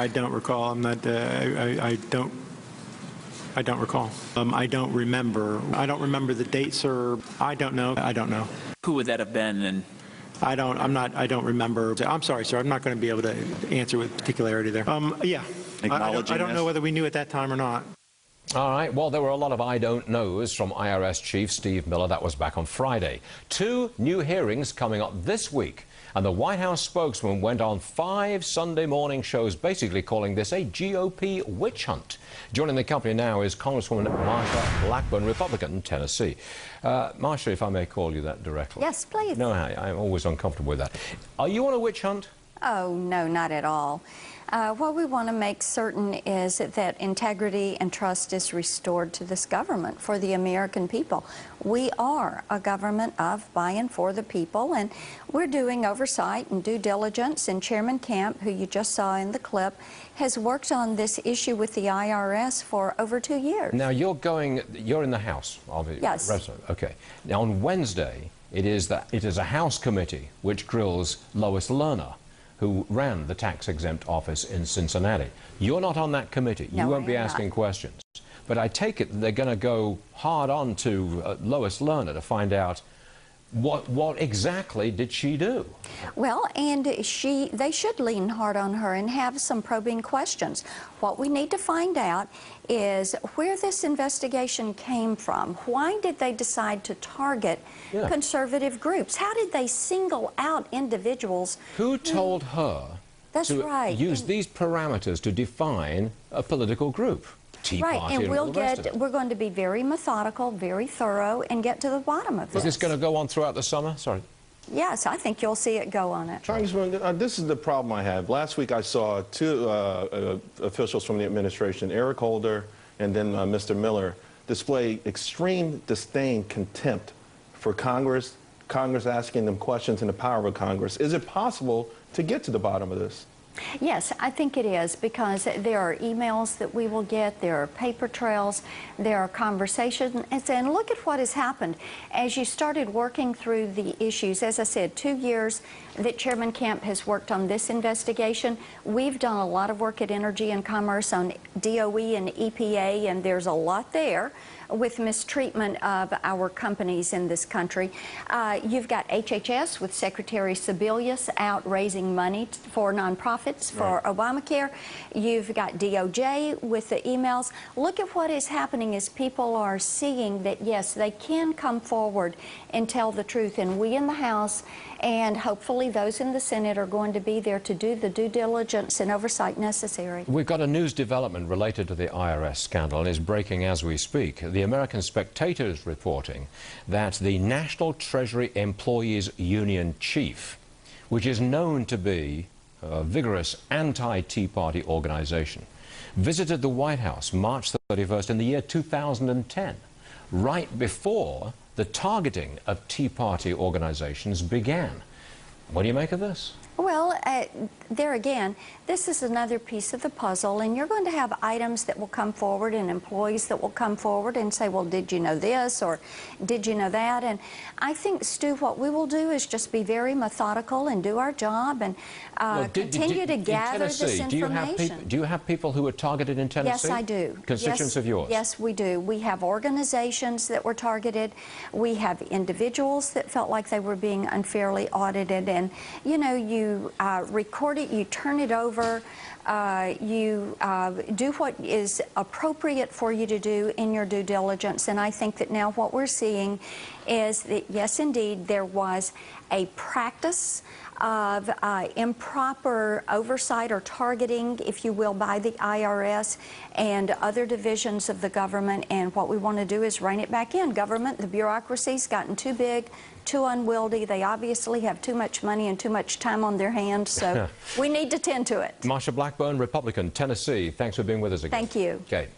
I don't recall. I'm not. I don't. I don't recall. I don't remember. I don't remember the dates, or I don't know. I don't know. Who would that have been? And I don't. I'm not. I don't remember. I'm sorry, sir. I'm not going to be able to answer with particularity there. Yeah. I don't know whether we knew at that time or not. All right, well, there were a lot of I don't knows from IRS Chief Steve Miller. That was back on Friday. 2 new hearings coming up this week. And the White House spokesman went on 5 Sunday morning shows basically calling this a GOP witch hunt. Joining the company now is Congresswoman Marsha Blackburn, Republican, Tennessee. Marsha, if I may call you that directly. Yes, please. No, I'm always uncomfortable with that. Are you on a witch hunt? Oh, no, not at all. What we want to make certain is that integrity and trust is restored to this government for the American people. We are a government of, by, and for the people, and we're doing oversight and due diligence, and Chairman Camp, who you just saw in the clip, has worked on this issue with the IRS for over 2 years. Now, you're in the House, obviously. Yes. Okay. Now, on Wednesday, it is a House committee which grills Lois Lerner, who ran the tax-exempt office in Cincinnati. You're not on that committee. No, you won't be asking questions. But I take it they're going to go hard on to Lois Lerner to find out what exactly did she do? Well, and they should lean hard on her and have some probing questions. What we need to find out is where this investigation came from. Why did they decide to target conservative groups? How did they single out individuals? Who told her to use these parameters to define a political group? Tea Party and we're going to be very methodical, very thorough, and get to the bottom of this. Is this going to go on throughout the summer? Sorry. Yes, I think you'll see it go on it. Congressman, this is the problem I have. Last week I saw 2 officials from the administration, Eric Holder and then Mr. Miller, display extreme disdain, contempt for Congress asking them questions in the power of Congress. Is it possible to get to the bottom of this? Yes, I think it is, because there are emails that we will get, there are paper trails, there are conversations, and look at what has happened. As you started working through the issues, as I said, 2 years that Chairman Camp has worked on this investigation. We've done a lot of work at Energy and Commerce on DOE and EPA, and there's a lot there with mistreatment of our companies in this country. You've got HHS with Secretary Sebelius out raising money for nonprofits for Obamacare. You've got DOJ with the emails. Look at what is happening as people are seeing that, yes, they can come forward and tell the truth. And we in the House and hopefully those in the Senate are going to be there to do the due diligence and oversight necessary. We've got a news development related to the IRS scandal, and is breaking as we speak. The American Spectator is reporting that the National Treasury Employees Union chief, which is known to be a vigorous anti-Tea Party organization, visited the White House March 31st in the year 2010, right before the targeting of Tea Party organizations began. What do you make of this? Well, there again, this is another piece of the puzzle, and you're going to have items that will come forward and employees that will come forward and say, well, did you know this or did you know that? And I think, Stu, what we will do is just be very methodical and do our job and continue to gather this information. Do you have people who are targeted in Tennessee? Yes, I do. Constituents of yours? Yes, we do. We have organizations that were targeted. We have individuals that felt like they were being unfairly audited. And, you know, you record it, you turn it over, you do what is appropriate for you to do in your due diligence. And I think that now what we're seeing is that, yes, indeed, there was a practice of improper oversight or targeting, if you will, by the IRS and other divisions of the government. And what we want to do is rein it back in. Government, the bureaucracy's gotten too big, too unwieldy. They obviously have too much money and too much time on their hands, so we need to tend to it. Marsha Blackburn, Republican, Tennessee, thanks for being with us again. Thank you. Okay.